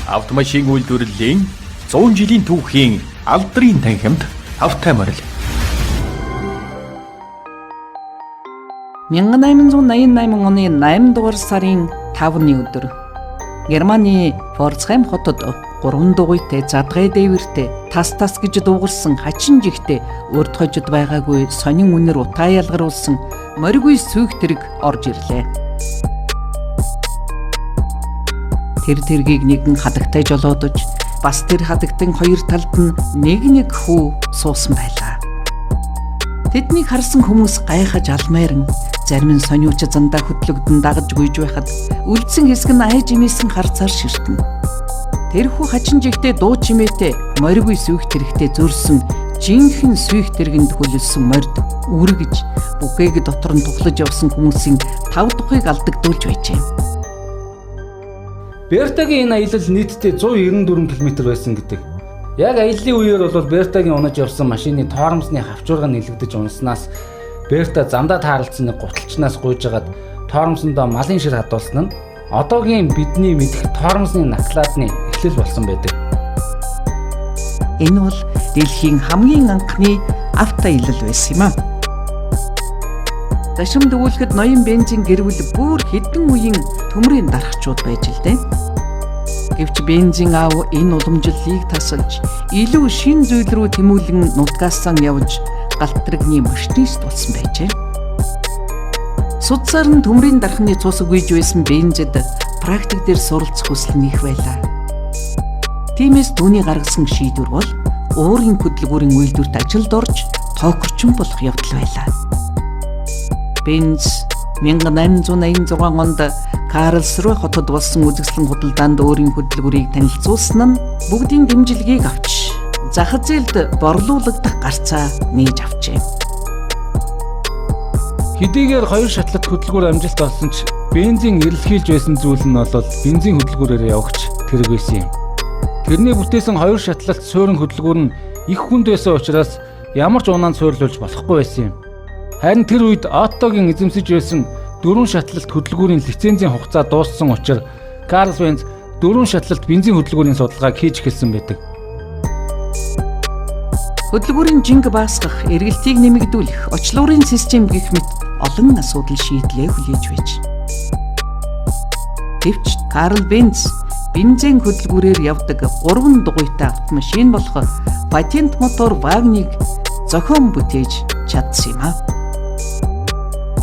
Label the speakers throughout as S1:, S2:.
S1: Автомашин үйлдвэрлэлийн 100 жилийн түүхийн алдрын танхимд тавтай морил.
S2: 1888 оны 8 дугаар сарын 5-ны өдөр Германы Форцхайм хотод 3 дугуйтай задгай дээвэртэй тас гэж дуугарсан хачин жигтэй урд хожид байгаагүй сонин үнэр утаа ялгаруулсан моргүй сүйх тэрэг орж ирлээ. Тэр тэргийг нэгэн хадагтай жолоодож бас тэр хадагтын хоёр талд нь нэг хүү суусан байлаа. Тэднийг харсан хүмүүс гайхаж алмайран зарим нь сониуч зандаа хөтлөгдөн дагаж гүйж байхад үлдсэн хэсэг нь айж имээсэн харцаар ширтэн. Тэрхүү хачин жигтэй дуу чимээтэй моргүй сүйх тэрэгтэй зөрсөн жинхэнэ сүйх тэргэнд хөлөлсөн морд үргэж бүхээг дотор нь тухлаж явсан хүмүүсийн 5 тухыг алдагдуулж байжээ.
S3: Бертагийн энэ аялал нийтдээ 194 км байсан гэдэг. Яг аяллаа үеэр бол Бертагийн унаж явсан машины тоормсны хавчуурга нэлэгдэж унаснаас Берта замдаа тааралцсан нэг гуталчнаас гуйжгаад тоормсондоо малын шир хадуулсан нь одоогийн бидний мэдэх тоормсны наклаадны эхлэл болсон байдаг.
S2: Энэ бол дэлхийн хамгийн анхны автоаялал байсан юм а. Дашим дүүлэхэд ноён бензин гэрвэл бүр хэдэн үеийн төмрийн дарахчууд байж л дээ. Гэвч бензин аав энэ уламжлалыг тасалж илүү шин зүйл рүү тэмүүлэн нутгаасан явж галтрагны машинист болсон байжээ. Судсаар нь төмрийн дарахны цус гүйж байсан бензэд практик дээр суралцах хүсэл нэх байлаа. Тиймээс түүний гаргасан шийдвэр бол уурын хөдөлгүүрийн үйлдвэрт ажилд орж тоокорчин болох явдал байлаа. Бенз 1886 онд Карлсруэ хотод болсон үзэсгэлэн худалдаанд өөрийн хөдөлгүүрийг танилцуулсан нь бүгдийн дэмжлэгийг авч зах зээлд борлуулагдах гарцаа нээж авчээ.
S3: Хэдийгээр хоёр шатлалт хөдөлгүүр амжилт олсон ч бензин эрэлхийлж байсан зүйл нь бол бензин хөдөлгүүрээр явагч тэрэг байсан юм. Тэрний бүтээсэн хоёр шатлалт суурин хөдөлгүүр нь их хүнд байсан учраас ямар ч унаанд суйрлуулж болохгүй байсан юм. Харин тэр үед Оттогийн эзэмсэж байсан 4 шатлалт хөдөлгүүрийн лицензийн хугацаа дууссан учраас Карл Бенц 4 шатлалт бензин хөдөлгүүрийн судалгааг хийж эхэлсэн байдаг.
S2: Хөдөлгүүрийн жинг баасгах, эргэлтийг нэмэгдүүлэх, очлуурын систем гэх мэт олон асуудал шийдлээ хүлээж байж. Гэвч Карл Бенц бензин хөдөлгүүрээр явдаг 3 дугуйтай автомашин болох патент мотор вагныг зохион бүтээж чадсан юм а.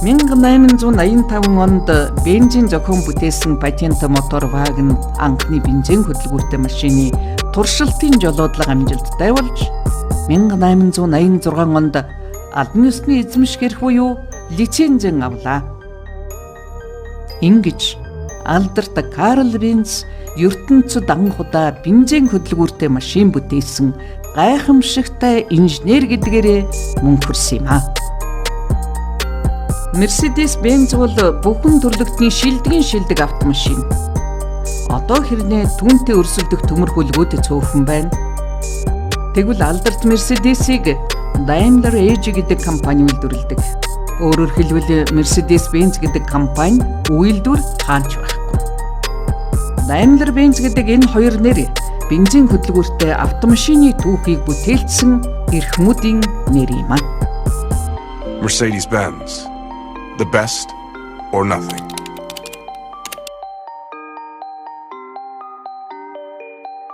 S2: 1885 онд бензин зохион бүтээсэн патент мотор вагн анхны бензин хөдөлгүүртэй машины туршилтын жолоодлого амжилттай болж 1886 онд албан ёсны эзэмшгэрх буюу лицензэн авлаа. Ингэж алдарт Карл Бенц ертөнцид анхудаа бензин хөдөлгүүртэй машин бүтээсэн гайхамшигтай инженер гэдгээрээ мөнхөрсөн юм а. Mercedes-Benz бол бүхэн төрлөختний шилдэг автомашин. Одоо хэрнээ түүнтэй өрсөлдөх төмөр хөлгүүд цөөхөн байна. Тэгвэл алдарт Mercedes-ийг Daimler AG гэдэг компани үйлдвэрлэдэг. Өөрөөр хэлбэл Mercedes-Benz гэдэг компани үйлдвэр хаанч байхгүй. Daimler-Benz гэдэг энэ хоёр нэр бензин хөдөлгүүртэй автомашины түүхийг бүтээлсэн эрхмүүдийн нэр юм а.
S4: Mercedes-Benz, the best or nothing.